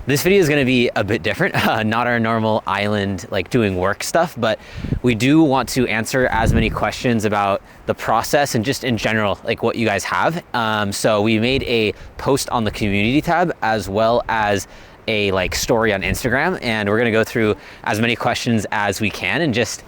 This video is going to be a bit different, not our normal island like doing work stuff, but we do want to answer as many questions about the process and just in general, like what you guys have. So we made a post on the community tab as well as a like story on Instagram, and we're going to go through as many questions as we can and just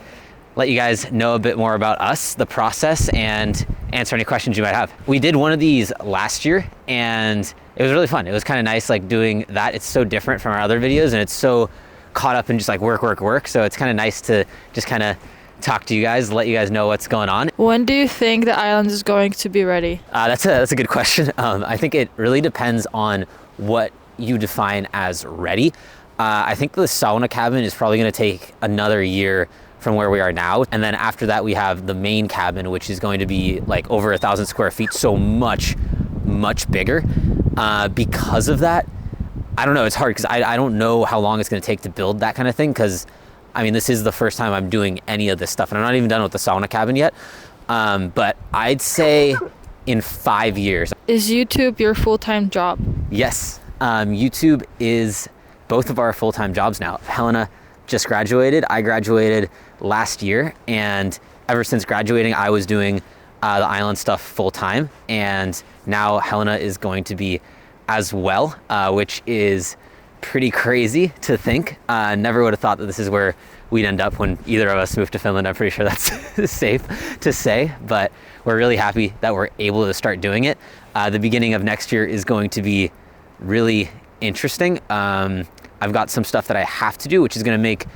let you guys know a bit more about us, the process, and answer any questions you might have. We did one of these last year and it was really fun. It was kind of nice like doing that. It's so different from our other videos and it's so caught up in just like work. So it's kind of nice to just kind of talk to you guys, let you guys know what's going on. When do you think the island is going to be ready? That's a good question. I think it really depends on what you define as ready. I think the sauna cabin is probably going to take another year from where we are now. And then after that, we have the main cabin, which is going to be like over 1,000 square feet. So much bigger. Because of that, I don't know, it's hard because I don't know how long it's going to take to build that kind of thing. Because I mean, this is the first time I'm doing any of this stuff and I'm not even done with the sauna cabin yet. But I'd say in 5 years. Is YouTube your full-time job? Yes. YouTube is both of our full-time jobs now. Helena just graduated. I graduated last year, and ever since graduating, I was doing the island stuff full-time, and now Helena is going to be as well, which is pretty crazy to think. Never would have thought that this is where we'd end up when either of us moved to Finland. I'm pretty sure that's safe to say, but we're really happy that we're able to start doing it. The beginning of next year is going to be really interesting. I've got some stuff that I have to do, which is going to make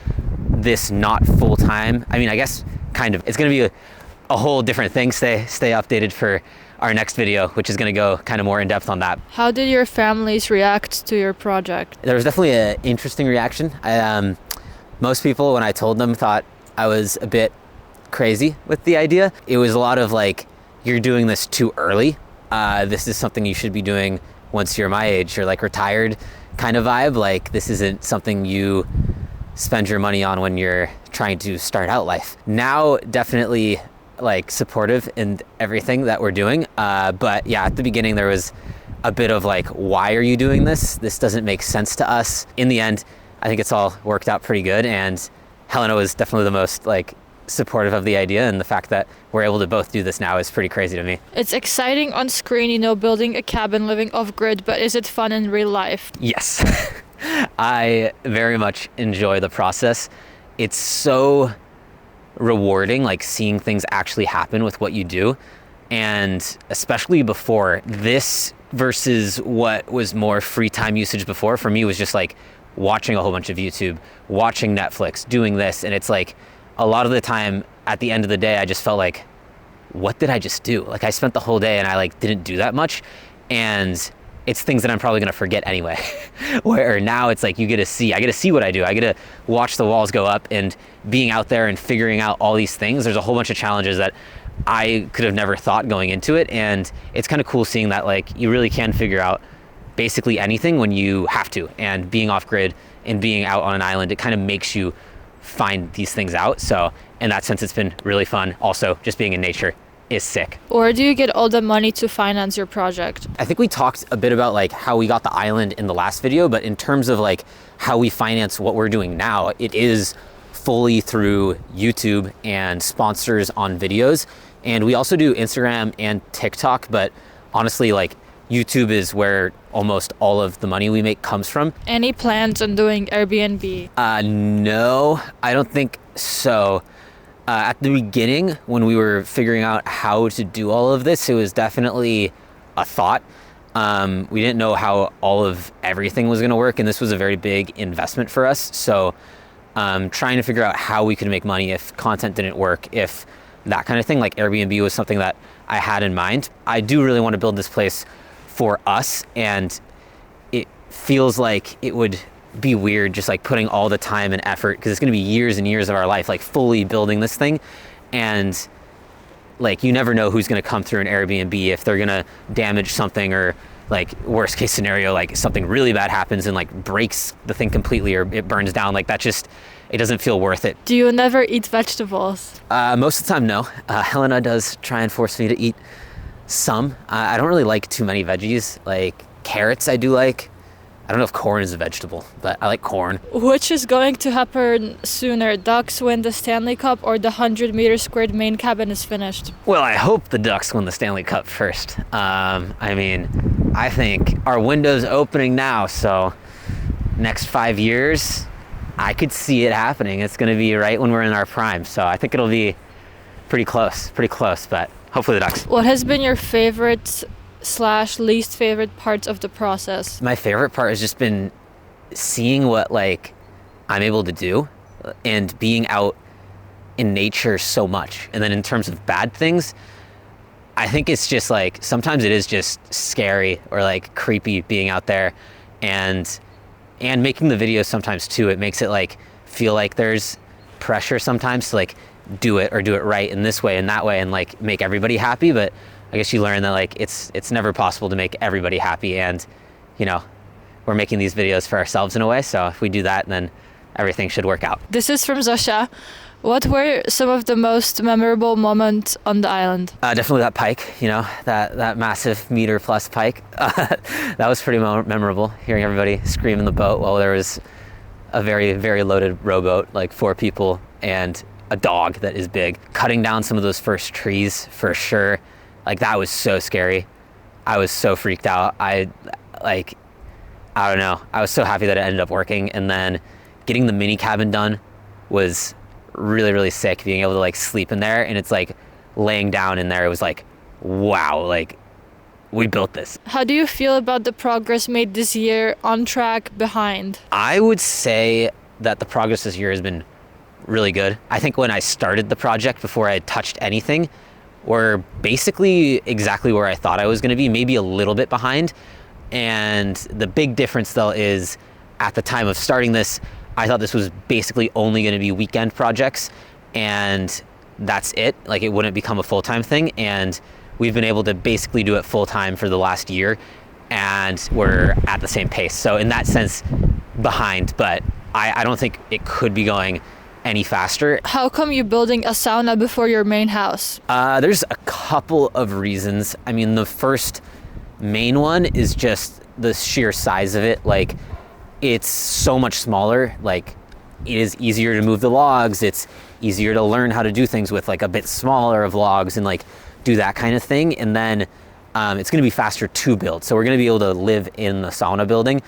this not full-time. I mean, I guess kind of. It's going to be a whole different thing. Stay updated for our next video, which is going to go kind of more in depth on that. How did your families react to your project? There was definitely an interesting reaction. Most people, when I told them, thought I was a bit crazy with the idea. It was a lot of like, you're doing this too early. This is something you should be doing once you're my age. You're like retired kind of vibe. Like, this isn't something you spend your money on when you're trying to start out life. Now, definitely like supportive in everything that we're doing. But yeah, at the beginning there was a bit of like, why are you doing this? This doesn't make sense to us. In the end, I think it's all worked out pretty good. And Helena was definitely the most like supportive of the idea, and the fact that we're able to both do this now is pretty crazy to me. It's exciting on screen, you know, building a cabin, living off-grid, but is it fun in real life? Yes. I very much enjoy the process. It's so rewarding, like seeing things actually happen with what you do. And especially before this versus what was more free time usage before, for me was just like watching a whole bunch of YouTube, watching Netflix, doing this. And it's like, a lot of the time at the end of the day, I just felt like, what did I just do? Like, I spent the whole day and I like didn't do that much. And it's things that I'm probably gonna forget anyway. Where now it's like, I get to see what I do. I get to watch the walls go up, and being out there and figuring out all these things. There's a whole bunch of challenges that I could have never thought going into it. And it's kind of cool seeing that like you really can figure out basically anything when you have to. And being off grid and being out on an island, it kind of makes you find these things out. So in that sense, it's been really fun. Also, just being in nature is sick. Where do you get all the money to finance your project? I think we talked a bit about like how we got the island in the last video, but in terms of like how we finance what we're doing now, it is fully through YouTube and sponsors on videos. And we also do Instagram and TikTok, but honestly, like YouTube is where almost all of the money we make comes from. Any plans on doing Airbnb? No, I don't think so. At the beginning, when we were figuring out how to do all of this, it was definitely a thought. We didn't know how all of everything was going to work, and this was a very big investment for us. So trying to figure out how we could make money if content didn't work, if that kind of thing, like Airbnb was something that I had in mind. I do really want to build this place for us, and it feels like it would be weird just like putting all the time and effort, because it's going to be years and years of our life like fully building this thing, and like you never know who's going to come through an Airbnb, if they're going to damage something, or like worst case scenario, like something really bad happens and like breaks the thing completely, or it burns down. Like that just, it doesn't feel worth it. Do you never eat vegetables? Most of the time, no. Helena does try and force me to eat some. I don't really like too many veggies. Like carrots I do like, I don't know if corn is a vegetable, but I like corn. Which is going to happen sooner? Ducks win the Stanley Cup or the 100-meter squared main cabin is finished? Well, I hope the Ducks win the Stanley Cup first. I mean, I think our window's opening now, so next 5 years, I could see it happening. It's going to be right when we're in our prime, so I think it'll be pretty close, but hopefully the Ducks. What has been your favorite / least favorite parts of the process? My favorite part has just been seeing what like I'm able to do and being out in nature so much. And then in terms of bad things, I think it's just like sometimes it is just scary or like creepy being out there and making the videos sometimes too. It makes it like feel like there's pressure sometimes to like do it right in this way and that way and like make everybody happy. But I guess you learn that like it's never possible to make everybody happy, and you know, we're making these videos for ourselves in a way, so if we do that, then everything should work out. This is from Zosia. What were some of the most memorable moments on the island? Definitely that pike, you know, that massive meter plus pike. That was pretty memorable, hearing everybody scream in the boat while there was a very, very loaded rowboat, like 4 people and a dog that is big. Cutting down some of those first trees for sure. Like that was so scary. I was so freaked out. I don't know. I was so happy that it ended up working. And then getting the mini cabin done was really, really sick. Being able to like sleep in there, and it's like laying down in there. It was like, wow, like we built this. How do you feel about the progress made this year? On track, behind? I would say that the progress this year has been really good. I think when I started the project, before I had touched anything, we're basically exactly where I thought I was going to be, maybe a little bit behind. And the big difference though is at the time of starting this, I thought this was basically only going to be weekend projects and that's it. Like it wouldn't become a full-time thing. And we've been able to basically do it full-time for the last year, and we're at the same pace. So in that sense, behind, but I don't think it could be going any faster. How come you're building a sauna before your main house? There's a couple of reasons. I mean, the first main one is just the sheer size of it. Like, it's so much smaller. Like, it is easier to move the logs. It's easier to learn how to do things with like a bit smaller of logs and like do that kind of thing. And then it's going to be faster to build. So we're going to be able to live in the sauna building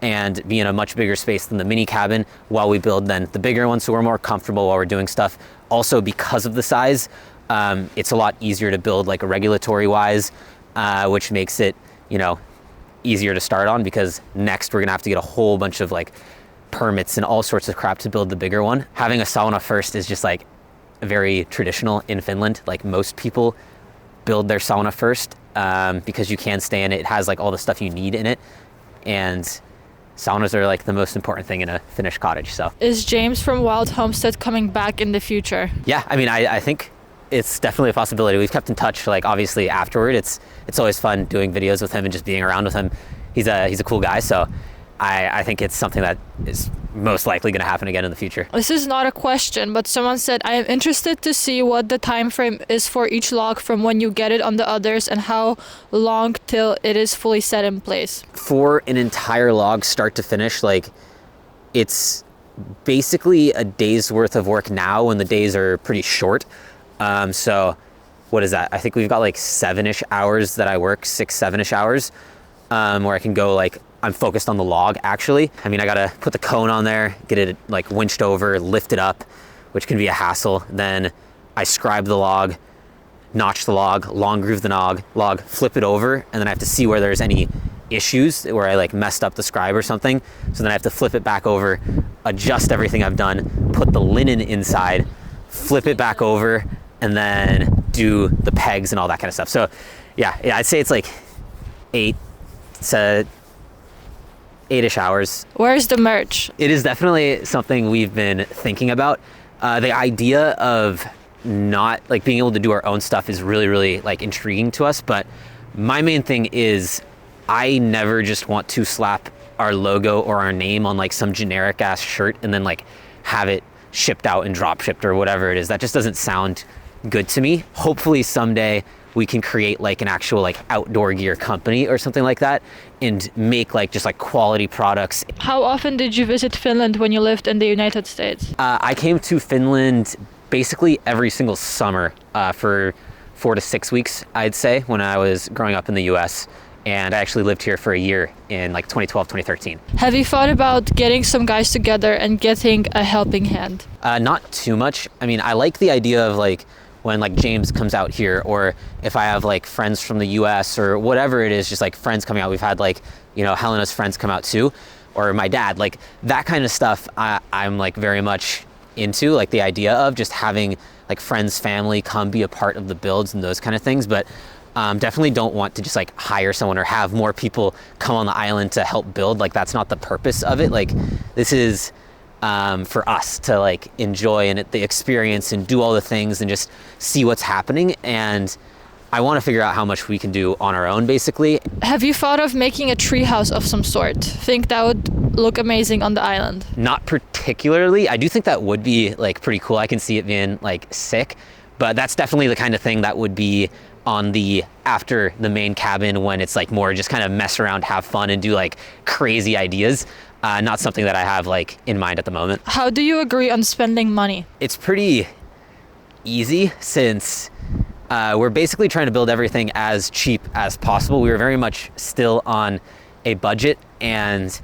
and be in a much bigger space than the mini cabin while we build then the bigger one, so we're more comfortable while we're doing stuff. Also, because of the size, it's a lot easier to build like regulatory wise, which makes it, you know, easier to start on, because next we're gonna have to get a whole bunch of like permits and all sorts of crap to build the bigger one. Having a sauna first is just like very traditional in Finland. Like most people build their sauna first because you can stay in it. It has like all the stuff you need in it, and saunas are like the most important thing in a Finnish cottage. So is James from Wild Homestead coming back in the future? Yeah, I mean, I think it's definitely a possibility. We've kept in touch, like obviously afterward. It's always fun doing videos with him and just being around with him. He's a cool guy, so I think it's something that is most likely going to happen again in the future. This is not a question, but someone said, I am interested to see what the time frame is for each log from when you get it on the others and how long till it is fully set in place. For an entire log, start to finish, like it's basically a day's worth of work now when the days are pretty short. So what is that? I think we've got like 7-ish hours that I work, 6-7-ish hours, where I can go like, I'm focused on the log actually. I mean, I gotta put the cone on there, get it like winched over, lift it up, which can be a hassle. Then I scribe the log, notch the log, long groove the log, flip it over, and then I have to see where there's any issues where I like messed up the scribe or something. So then I have to flip it back over, adjust everything I've done, put the linen inside, flip it back over, and then do the pegs and all that kind of stuff. So yeah, I'd say it's like 8-ish hours. Where's the merch? It is definitely something we've been thinking about. The idea of not like being able to do our own stuff is really, really like intriguing to us. But my main thing is I never just want to slap our logo or our name on like some generic ass shirt and then like have it shipped out and drop shipped or whatever it is. That just doesn't sound good to me. Hopefully someday we can create like an actual like outdoor gear company or something like that and make like just like quality products. How often did you visit Finland when you lived in the United States? I came to Finland basically every single summer for 4 to 6 weeks, I'd say, when I was growing up in the US. And I actually lived here for a year in like 2012, 2013. Have you thought about getting some guys together and getting a helping hand? Not too much. I mean, I like the idea of like when like James comes out here, or if I have like friends from the US or whatever it is, just like friends coming out. We've had like, you know, Helena's friends come out too, or my dad, like that kind of stuff I'm like very much into, like the idea of just having like friends, family come be a part of the builds and those kind of things. But definitely don't want to just like hire someone or have more people come on the island to help build. Like that's not the purpose of it. Like this is for us to like enjoy and the experience and do all the things and just see what's happening. And I want to figure out how much we can do on our own, basically. Have you thought of making a treehouse of some sort? Think that would look amazing on the island? Not particularly. I do think that would be like pretty cool. I can see it being like sick, but that's definitely the kind of thing that would be on the after the main cabin, when it's like more just kind of mess around, have fun, and do like crazy ideas. Not something that I have like in mind at the moment. How do you agree on spending money? It's pretty easy, since we're basically trying to build everything as cheap as possible. We were very much still on a budget, and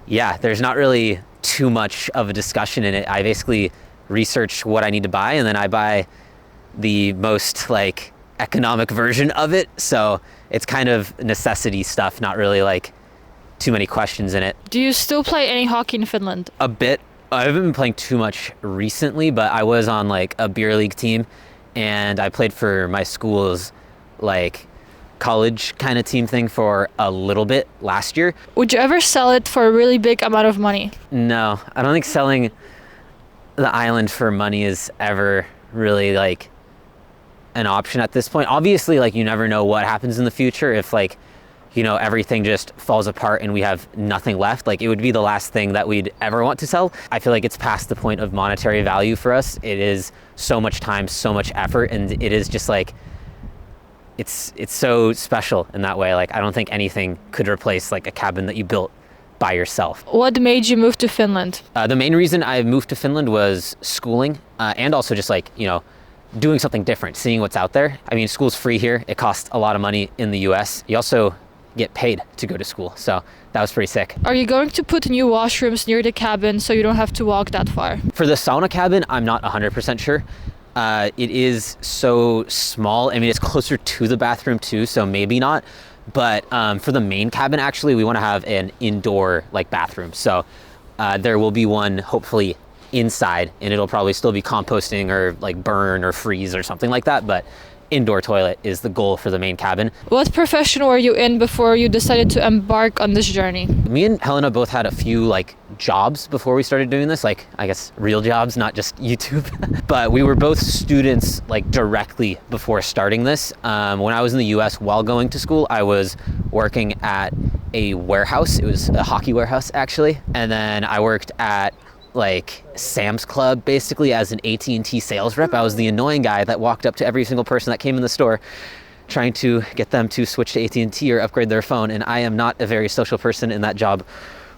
yeah, there's not really too much of a discussion in it. I basically research what I need to buy, and then I buy the most like economic version of it. So it's kind of necessity stuff, not really like too many questions in it. Do you still play any hockey in Finland? A bit. I haven't been playing too much recently, but I was on like a beer league team, and I played for my school's like college kind of team thing for a little bit last year. Would you ever sell it for a really big amount of money? No, I don't think selling the island for money is ever really like an option at this point. Obviously, like you never know what happens in the future. If like, you know, everything just falls apart and we have nothing left, like it would be the last thing that we'd ever want to sell. I feel like it's past the point of monetary value for us. It is so much time, so much effort, and it is just like it's so special in that way. Like I don't think anything could replace like a cabin that you built by yourself. What made you move to Finland? The main reason I moved to Finland was schooling, and also just like, you know, doing something different, seeing what's out there. I mean, school's free here. It costs a lot of money in the US. You also get paid to go to school, so that was pretty sick. Are you going to put new washrooms near the cabin so you don't have to walk that far? For the sauna cabin, I'm not 100% sure. It is so small. I mean, it's closer to the bathroom too, so maybe not. But for the main cabin, actually, we want to have an indoor like bathroom. So there will be one hopefully inside, and it'll probably still be composting or like burn or freeze or something like that. But indoor toilet is the goal for the main cabin. What profession were you in before you decided to embark on this journey? Me and Helena both had a few like jobs before we started doing this, like I guess real jobs, not just YouTube. But we were both students like directly before starting this. When I was in the US while going to school, I was working at a warehouse. It was a hockey warehouse actually. And then I worked at like Sam's Club basically as an AT&T sales rep. I was the annoying guy that walked up to every single person that came in the store trying to get them to switch to AT&T or upgrade their phone, and I am not a very social person, and that job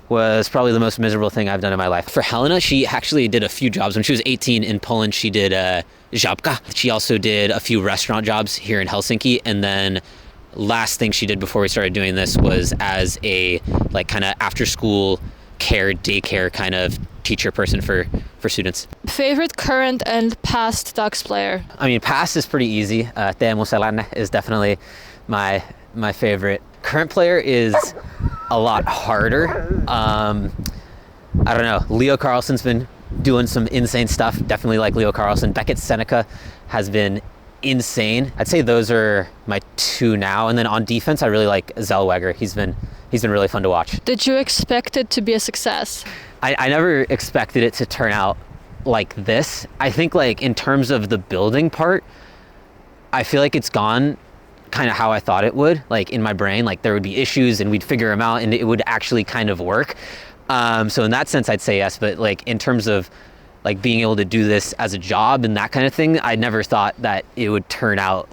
was probably the most miserable thing I've done in my life. For Helena, she actually did a few jobs. When she was 18 in Poland, she did żabka. She also did a few restaurant jobs here in Helsinki, and then last thing she did before we started doing this was as a like kind of after school care, daycare kind of teacher person for students. Favorite current and past Ducks player? I mean, past is pretty easy. Teemu Selänne is definitely my favorite. Current player is a lot harder. I don't know. Leo Carlsson's been doing some insane stuff. Definitely like Leo Carlsson. Beckett Seneca has been insane. I'd say those are my two now. And then on defense, I really like Zellweger. He's been really fun to watch. Did you expect it to be a success? I never expected it to turn out like this. I think like in terms of the building part, I feel like it's gone kind of how I thought it would. Like in my brain, like there would be issues and we'd figure them out and it would actually kind of work. So in that sense, I'd say yes. But like in terms of like being able to do this as a job and that kind of thing, I never thought that it would turn out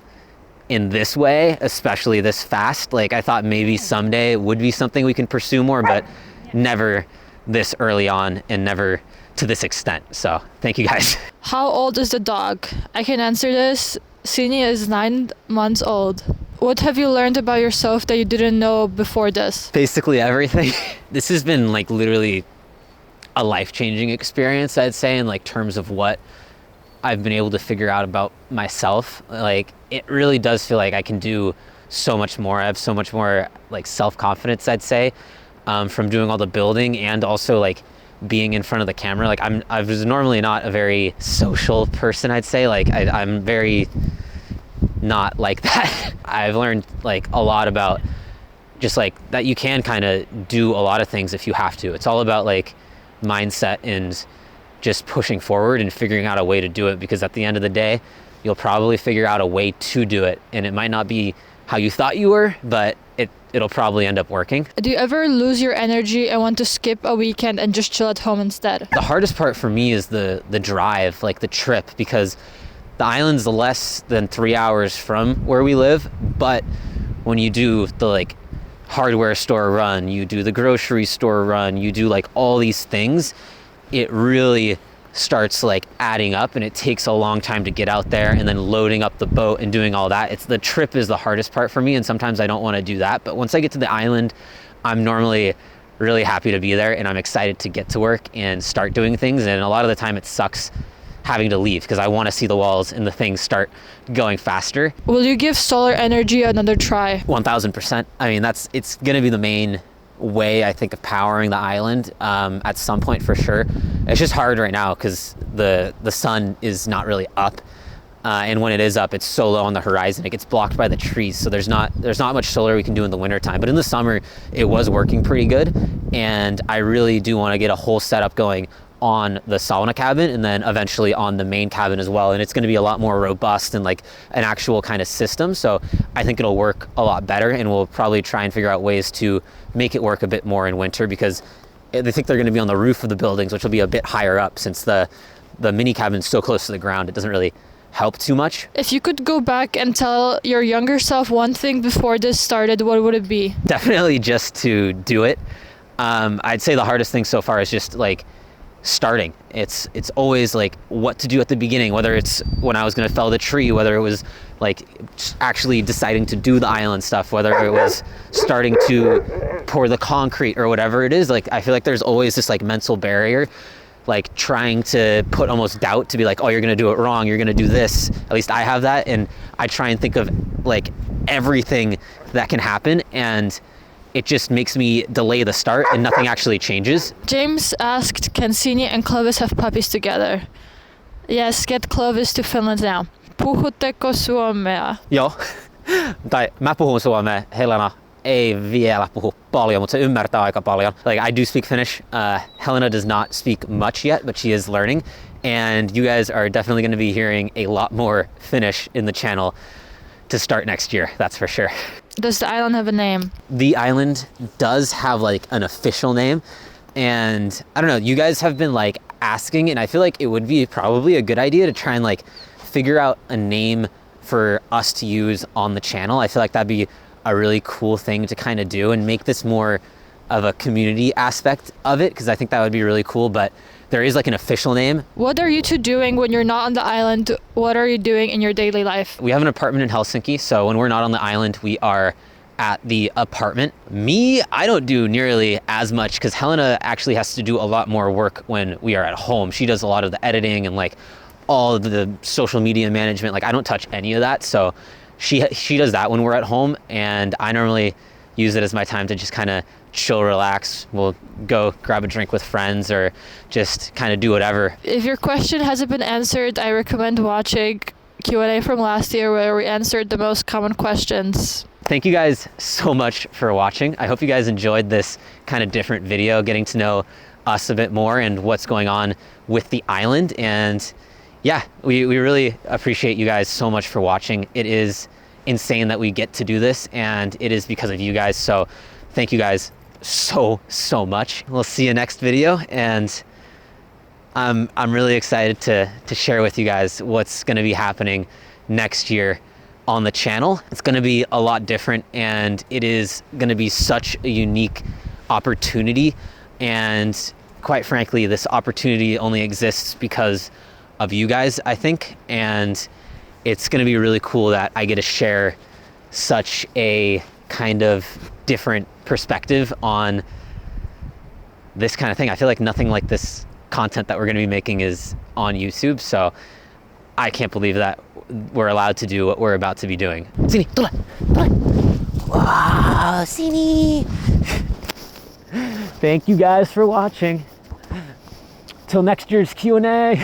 in this way, especially this fast. Like I thought maybe someday it would be something we can pursue more, but never this early on and never to this extent. So thank you guys. How old is the dog? I can answer this. Sini is 9 months old. What have you learned about yourself that you didn't know before this? Basically everything. This has been like literally a life-changing experience, I'd say, in like terms of what I've been able to figure out about myself. Like it really does feel like I can do so much more. I have so much more like self-confidence, I'd say, from doing all the building and also like being in front of the camera. Like I was normally not a very social person, I'd say. Like I'm very not like that. I've learned like a lot about just like that you can kind of do a lot of things if you have to. It's all about like mindset and just pushing forward and figuring out a way to do it, because at the end of the day you'll probably figure out a way to do it, and it might not be how you thought you were, but it'll probably end up working. Do you ever lose your energy and want to skip a weekend and just chill at home instead? The hardest part for me is the drive, like the trip, because the island's less than 3 hours from where we live, but when you do the like hardware store run, you do the grocery store run, you do like all these things, it really starts like adding up, and it takes a long time to get out there and then loading up the boat and doing all that. It's the trip is the hardest part for me, and sometimes I don't want to do that, but once I get to the island, I'm normally really happy to be there and I'm excited to get to work and start doing things. And a lot of the time it sucks having to leave because I want to see the walls and the things start going faster. Will you give solar energy another try? 1000%. I mean, it's going to be the main way I think of powering the island at some point for sure. It's just hard right now because the sun is not really up, and when it is up, it's so low on the horizon, it gets blocked by the trees, so there's not much solar we can do in the wintertime. But in the summer it was working pretty good, and I really do want to get a whole setup going on the sauna cabin and then eventually on the main cabin as well, and it's going to be a lot more robust and like an actual kind of system, so I think it'll work a lot better, and we'll probably try and figure out ways to make it work a bit more in winter, because I think they're going to be on the roof of the buildings, which will be a bit higher up since the mini cabin's so close to the ground. It doesn't really help too much. If you could go back and tell your younger self one thing before this started, what would it be? Definitely just to do it. I'd say the hardest thing so far is just like starting. It's always like what to do at the beginning, whether it's when I was going to fell the tree, whether it was like actually deciding to do the island stuff, whether it was starting to pour the concrete or whatever it is. Like I feel like there's always this like mental barrier, like trying to put almost doubt to be like, oh, you're going to do it wrong, you're going to do this. At least I have that, and I try and think of like everything that can happen, and it just makes me delay the start and nothing actually changes. James asked, can Sini and Clovis have puppies together? Yes, get Clovis to Finland now. Puhutteko suomea? Joo, tai mä puhun suomea, Helena ei vielä puhu paljon, mutta se ymmärtää aika paljon. Like I do speak Finnish. Helena does not speak much yet, but she is learning, and you guys are definitely going to be hearing a lot more Finnish in the channel to start next year, that's for sure. Does the island have a name? The island does have like an official name, and I don't know, you guys have been like asking, and I feel like it would be probably a good idea to try and like figure out a name for us to use on the channel. I feel like that'd be a really cool thing to kind of do and make this more of a community aspect of it, because I think that would be really cool, but there is like an official name. What are you two doing when you're not on the island? What are you doing in your daily life? We have an apartment in Helsinki, so when we're not on the island, we are at the apartment. Me, I don't do nearly as much because Helena actually has to do a lot more work when we are at home. She does a lot of the editing and like all of the social media management. Like I don't touch any of that, so she does that when we're at home, and I normally use it as my time to just kind of chill, relax. We'll go grab a drink with friends or just kind of do whatever. If your question hasn't been answered, I recommend watching Q&A from last year where we answered the most common questions. Thank you guys so much for watching. I hope you guys enjoyed this kind of different video, getting to know us a bit more and what's going on with the island. And yeah, we really appreciate you guys so much for watching. It is insane that we get to do this, and it is because of you guys. So thank you guys so much. We'll see you next video, and I'm really excited to share with you guys what's going to be happening next year on the channel. It's going to be a lot different, and it is going to be such a unique opportunity. And quite frankly, this opportunity only exists because of you guys, I think. And it's going to be really cool that I get to share such a kind of different perspective on this kind of thing. I feel like nothing like this content that we're going to be making is on YouTube. So I can't believe that we're allowed to do what we're about to be doing. Sini, tula, tula. Wow, Sini. Thank you guys for watching. Till next year's Q&A.